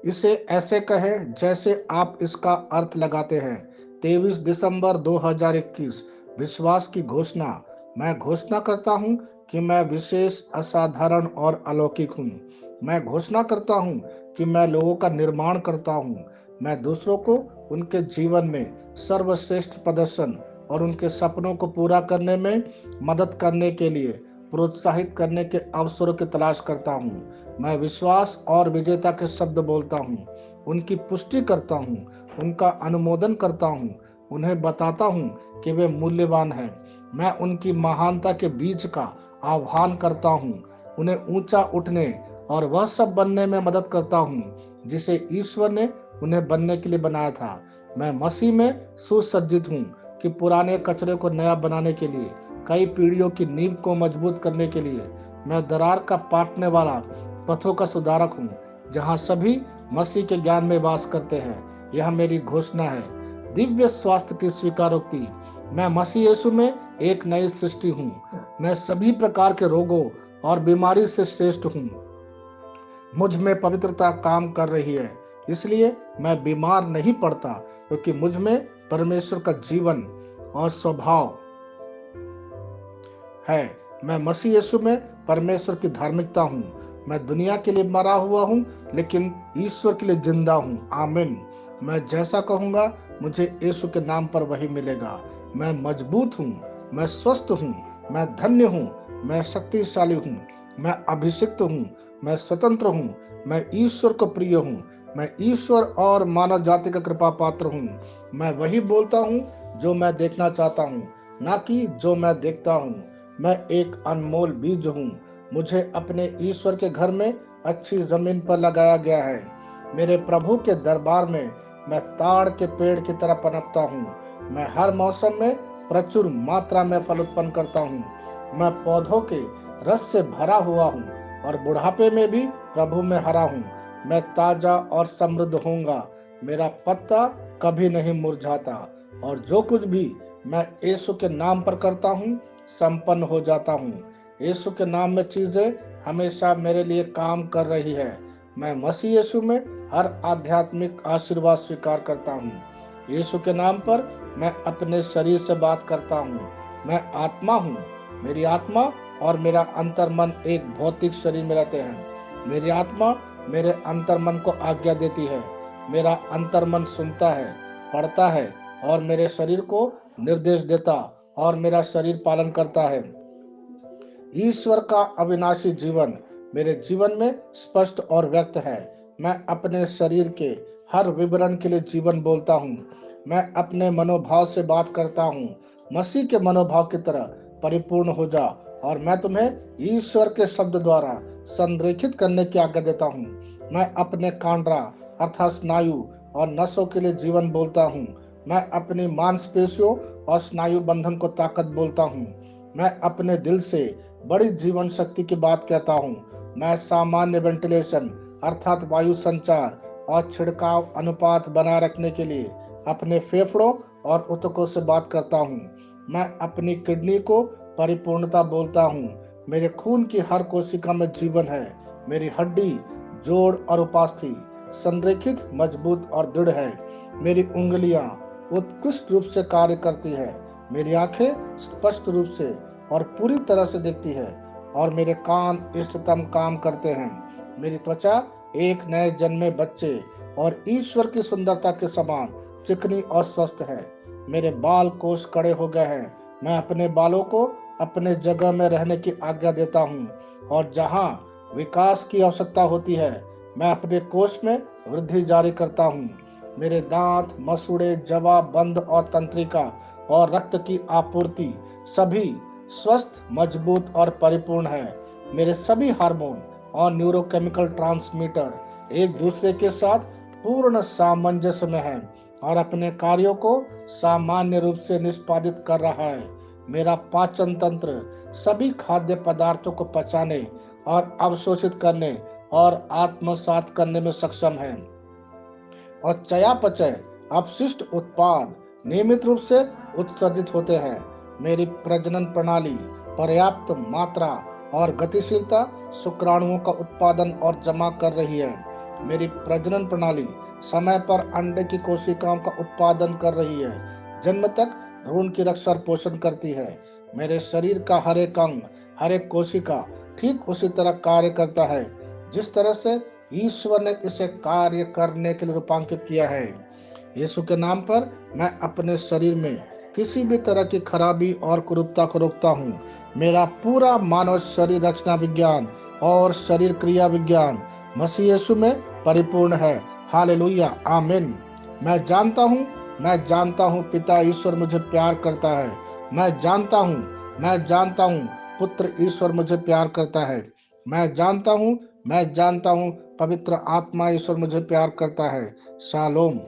इसे ऐसे कहें जैसे आप इसका अर्थ लगाते हैं। 23 दिसंबर 2021। विश्वास की घोषणा। मैं घोषणा करता हूं कि मैं विशेष, असाधारण और अलौकिक हूं। मैं घोषणा करता हूं कि मैं लोगों का निर्माण करता हूं। मैं दूसरों को उनके जीवन में सर्वश्रेष्ठ प्रदर्शन और उनके सपनों को पूरा करने में मदद करने के लिए प्रोत्साहित करने के अवसरों की तलाश करता हूं। मैं विश्वास और विजेता के शब्द बोलता हूँ, उनकी पुष्टि करता हूँ, उनका अनुमोदन करता हूँ, उन्हें बताता हूँ कि वे मूल्यवान हैं। मैं उनकी महानता के बीच का आह्वान करता हूँ, उन्हें ऊंचा उठने और वह सब बनने में मदद करता हूँ जिसे ईश्वर ने उन्हें बनने के लिए बनाया था। मैं मसीह में सुसज्जित हूँ कि पुराने कचरे को नया बनाने के लिए, कई पीढ़ियों की नींव को मजबूत करने के लिए। मैं दरार का पाटने वाला पथों का सुधारक हूँ, जहाँ सभी मसीह के ज्ञान में वास करते हैं। यह मेरी घोषणा है। दिव्य स्वास्थ्य की स्वीकारोक्ति। मैं मसीह यीशु में एक नई सृष्टि हूँ। मैं सभी प्रकार के रोगों और बीमारी से श्रेष्ठ हूँ। मुझ में पवित्रता काम कर रही है, इसलिए मैं बीमार नहीं पड़ता, क्योंकि मुझ में परमेश्वर का जीवन और स्वभाव है। मैं मसीह यीशु में परमेश्वर की धार्मिकता हूँ। मैं दुनिया के लिए मरा हुआ हूँ, लेकिन ईश्वर के लिए जिंदा हूँ। आमीन। मैं जैसा कहूँगा, मुझे यीशु के नाम पर वही मिलेगा। मैं मजबूत हूँ, मैं स्वस्थ हूँ, मैं धन्य हूँ, मैं शक्तिशाली हूँ, मैं अभिषिक्त हूँ, मैं स्वतंत्र हूँ, मैं ईश्वर को प्रिय हूँ, मैं ईश्वर और मानव जाति का कृपा पात्र हूँ। मैं वही बोलता हूँ जो मैं देखना चाहता हूँ, ना कि जो मैं देखता हूँ। मैं एक अनमोल बीज हूँ। मुझे अपने ईश्वर के घर में अच्छी जमीन पर लगाया गया है। मेरे प्रभु के दरबार में मैं ताड़ के पेड़ की तरह पनपता हूँ। मैं हर मौसम में प्रचुर मात्रा में फल उत्पन्न करता हूँ। मैं पौधों के रस से भरा हुआ हूँ और बुढ़ापे में भी प्रभु में हरा हूँ। मैं ताजा और समृद्ध होऊंगा। मेरा पत्ता कभी नहीं मुरझाता, और जो कुछ भी मैं यीशु के नाम पर करता हूँ, संपन्न हो जाता हूँ। यीशु के नाम में चीजें हमेशा मेरे लिए काम कर रही है। मैं मसीह यीशु में हर आध्यात्मिक आशीर्वाद स्वीकार करता हूँ। यीशु के नाम पर मैं अपने शरीर से बात करता हूँ। मैं आत्मा हूँ। मेरी आत्मा और मेरा अंतर्मन एक भौतिक शरीर में रहते हैं। मेरी आत्मा मेरे अंतर्मन को आज्ञा देती है। मेरा अंतर्मन सुनता है, पढ़ता है और मेरे शरीर को निर्देश देता, और मेरा शरीर पालन करता है। ईश्वर का अविनाशी जीवन मेरे जीवन में स्पष्ट और व्यक्त है। मैं अपने शरीर के हर विवरण के लिए जीवन बोलता हूँ। मैं अपने मनोभाव से बात करता हूँ, मसीह के मनोभाव की तरह परिपूर्ण हो जा। और मैं तुम्हें ईश्वर के शब्द द्वारा संरेखित करने की आज्ञा देता हूँ। मैं अपने कांड्रा अर्थात स्नायु और नसों के लिए जीवन बोलता हूँ। मैं अपनी मांसपेशियों और स्नायु बंधन को ताकत बोलता हूँ। मैं अपने दिल से बड़ी जीवन शक्ति की बात कहता हूँ। मैं सामान्य वेंटिलेशन अर्थात वायु संचार और छिड़काव अनुपात बनाए रखने के लिए अपने फेफड़ों और ऊतकों से बात करता हूँ। मैं अपनी किडनी को परिपूर्णता बोलता हूँ। मेरे खून की हर कोशिका में जीवन है। मेरी हड्डी, जोड़ और उपास्थि संरेखित, मजबूत और दृढ़ है। मेरी उंगलियां उत्कृष्ट रूप से कार्य करती है। मेरी आंखें स्पष्ट रूप से और पूरी तरह से देखती है, और मेरे कान इष्टतम काम करते हैं। मेरी त्वचा एक नए जन्मे बच्चे और ईश्वर की सुंदरता के समान चिकनी और स्वस्थ है। मेरे बाल कोष कड़े हो गए हैं। मैं अपने बालों को अपने जगह में रहने की आज्ञा देता हूँ, और जहाँ विकास की आवश्यकता होती है, मैं अपने कोष में वृद्धि जारी करता हूँ। मेरे दांत, मसूड़े, जवा, बंद और तंत्रिका और रक्त की आपूर्ति सभी स्वस्थ, मजबूत और परिपूर्ण है। मेरे सभी हार्मोन और न्यूरोकेमिकल ट्रांसमीटर एक दूसरे के साथ पूर्ण सामंजस्य में हैं और अपने कार्यों को सामान्य रूप से निष्पादित कर रहा है। मेरा पाचन तंत्र सभी खाद्य पदार्थों को पचाने और अवशोषित करने और आत्मसात करने में सक्षम है, और चयापचय अपशिष्ट उत्पाद नियमित रूप से उत्सर्जित होते हैं। मेरी प्रजनन प्रणाली पर्याप्त मात्रा और गतिशीलता शुक्राणुओं का उत्पादन और जमा कर रही है, मेरी प्रजनन प्रणाली समय पर अंडे की कोशिकाओं का उत्पादन कर रही है। जन्म तक भ्रूण की रक्षा और पोषण करती है। मेरे शरीर का हर एक अंग, हर एक कोशिका ठीक उसी तरह कार्य करता है जिस तरह से ईश्वर ने इसे कार्य करने के लिए रूपांकित किया है। यीशु के नाम पर मैं अपने शरीर में किसी भी तरह की खराबी और कुरूपता को रोकता हूँ। मेरा पूरा मानव शरीर रचना विज्ञान और शरीर क्रिया विज्ञान मसीह यीशु में परिपूर्ण है। हालेलुया, आमीन। मैं जानता हूँ पिता ईश्वर मुझे प्यार करता है। मैं जानता हूँ पुत्र ईश्वर मुझे प्यार करता है। मैं जानता हूँ पवित्र आत्मा ईश्वर मुझे प्यार करता है। शालोम।